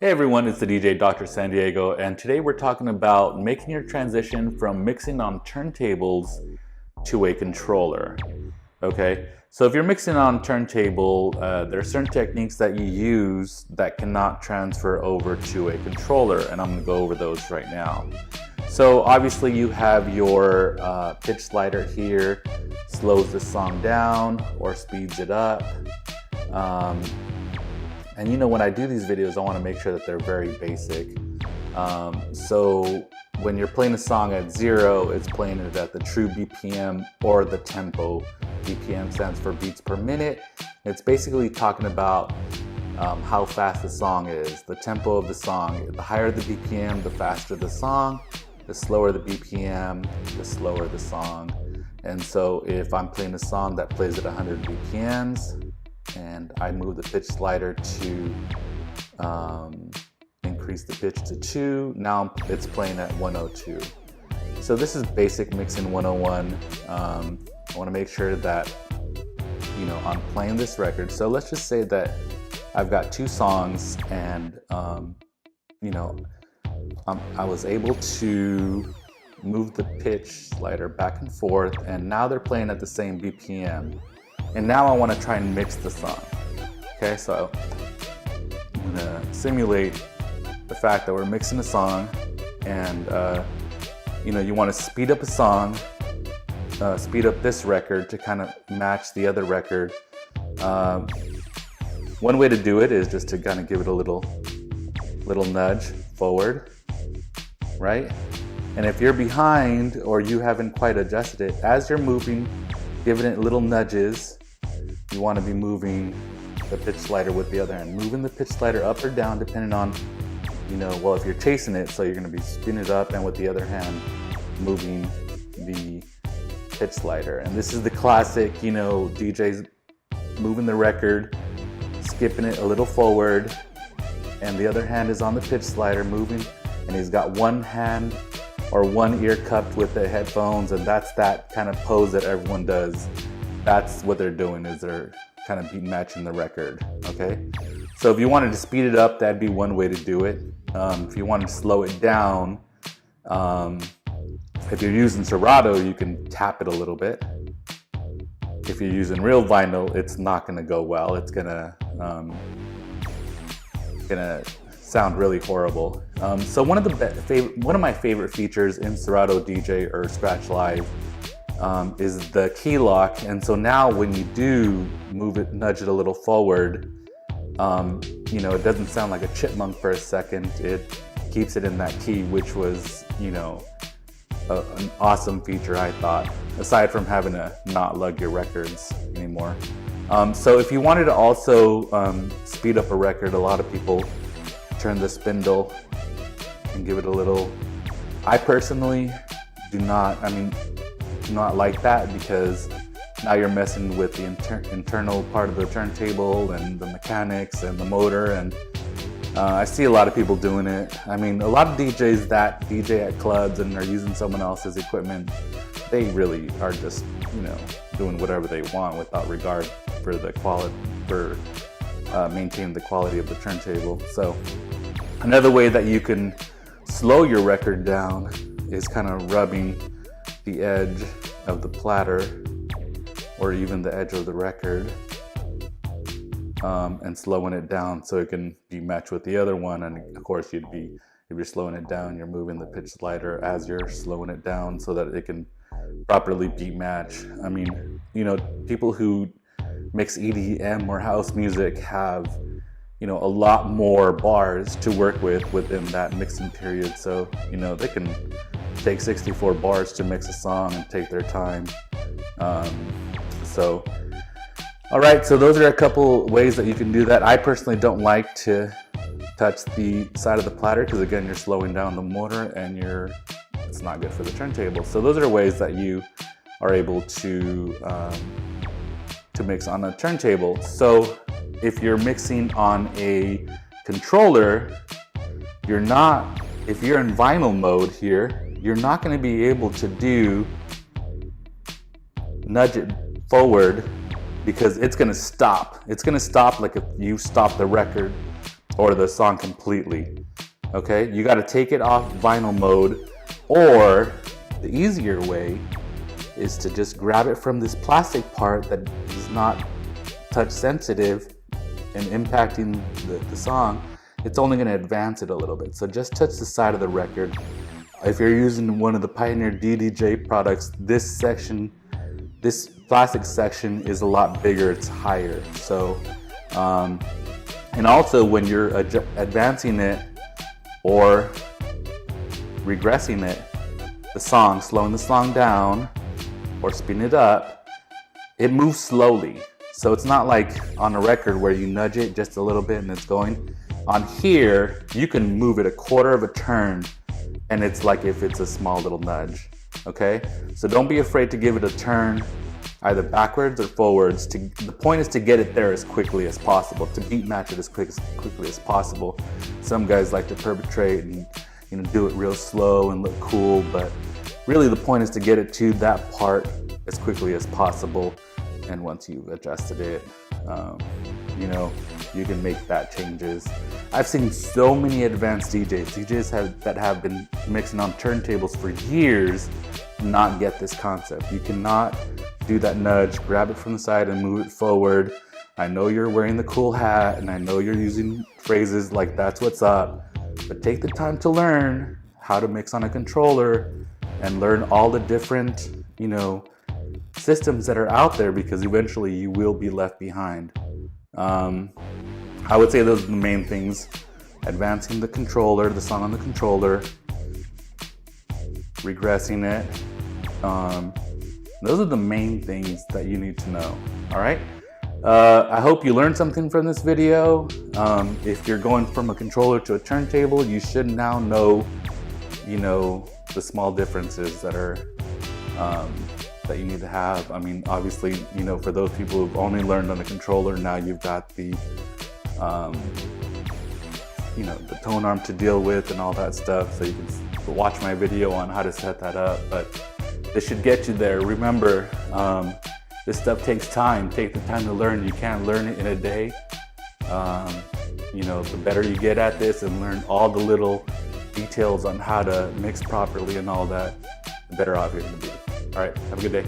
Hey everyone, it's the DJ Dr. San Diego, and today we're talking about making your transition from mixing on turntables to a controller. Okay, so if you're mixing on turntable, there are certain techniques that you use that cannot transfer over to a controller, and I'm going to go over those right now. So obviously you have your pitch slider here, slows the song down or speeds it up. And you know, when I do these videos, I want to make sure that they're very basic. So when you're playing a song at 0, it's playing it at the true BPM or the tempo. BPM stands for beats per minute. It's basically talking about how fast the song is, the tempo of the song. The higher the BPM, the faster the song. The slower the BPM, the slower the song. And so if I'm playing a song that plays at 100 BPMs, and I move the pitch slider to increase the pitch to 2. Now it's playing at 102. So this is basic mixing 101. I want to make sure that, you know, I'm playing this record. So let's just say that I've got 2 songs and, you know, I was able to move the pitch slider back and forth, and now they're playing at the same BPM. And now I want to try and mix the song. Okay, so I'm gonna simulate the fact that we're mixing a song, and you know, you want to speed up a song, speed up this record to kind of match the other record. One way to do it is just to kind of give it a little nudge forward, right? And if you're behind or you haven't quite adjusted it, as you're moving, giving it little nudges, you want to be moving the pitch slider with the other hand, moving the pitch slider up or down depending on, you know, well, if you're chasing it, so you're going to be spinning it up and with the other hand moving the pitch slider. And this is the classic, you know, DJs moving the record, skipping it a little forward, and the other hand is on the pitch slider moving, and he's got one hand or one ear cupped with the headphones, and that's that kind of pose that everyone does. That's what they're doing, is they're kind of beat matching the record, okay? So if you wanted to speed it up, that'd be one way to do it. If you wanted to slow it down, if you're using Serato, you can tap it a little bit. If you're using real vinyl, it's not gonna go well. It's gonna sound really horrible. So one of my favorite features in Serato DJ or Scratch Live is the key lock. And so now when you do move it, nudge it a little forward, you know, it doesn't sound like a chipmunk for a second. It keeps it in that key, which was, you know, an awesome feature, I thought, aside from having to not lug your records anymore. So if you wanted to also speed up a record, a lot of people turn the spindle and give it a little. I personally do not like that, because now you're messing with the internal part of the turntable and the mechanics and the motor, and I see a lot of people doing it. I mean, a lot of DJs that DJ at clubs and are using someone else's equipment, they really are just, you know, doing whatever they want without regard for the quality, for maintaining the quality of the turntable. So another way that you can slow your record down is kind of rubbing the edge of the platter or even the edge of the record, and slowing it down so it can be matched with the other one. And of course, if you're slowing it down, you're moving the pitch slider as you're slowing it down so that it can properly beat match. I mean, you know, people who mix EDM or house music have, you know, a lot more bars to work with within that mixing period. So, you know, they can take 64 bars to mix a song and take their time. All right, so those are a couple ways that you can do that. I personally don't like to touch the side of the platter because, again, you're slowing down the motor and it's not good for the turntable. So those are ways that you are able to mix on a turntable. So if you're mixing on a controller, if you're in vinyl mode here, you're not going to be able to nudge it forward, because it's going to stop. It's going to stop like if you stop the record or the song completely. Okay, you got to take it off vinyl mode, or the easier way is to just grab it from this plastic part that is not touch sensitive and impacting the song. It's only going to advance it a little bit. So just touch the side of the record. If you're using one of the Pioneer CDJ products, this section, this plastic section is a lot bigger, it's higher. So, and also when you're advancing it or regressing it, the song, slowing the song down or speeding it up, it moves slowly. So it's not like on a record where you nudge it just a little bit and it's going. On here, you can move it a quarter of a turn and it's like if it's a small little nudge, okay? So don't be afraid to give it a turn, either backwards or forwards. The point is to get it there as quickly as possible, to beat match it as quickly as possible. Some guys like to perpetrate and do it real slow and look cool, but really the point is to get it to that part as quickly as possible. And once you've adjusted it, you can make that changes. I've seen so many advanced DJs that have been mixing on turntables for years not get this concept. You cannot do that nudge, grab it from the side and move it forward. I know you're wearing the cool hat and I know you're using phrases like that's what's up, but take the time to learn how to mix on a controller and learn all the different, systems that are out there, because eventually you will be left behind. I would say those are the main things: advancing the controller, the song on the controller, regressing it. Those are the main things that you need to know. All right. I hope you learned something from this video. If you're going from a controller to a turntable, you should now know, the small differences that are that you need to have. I mean, obviously, for those people who've only learned on the controller, now you've got the the tone arm to deal with and all that stuff. So you can watch my video on how to set that up, but this should get you there. Remember, this stuff takes time. Take the time to learn. You can't learn it in a day. The better you get at this and learn all the little details on how to mix properly and all that, the better off you're gonna be. All right, have a good day.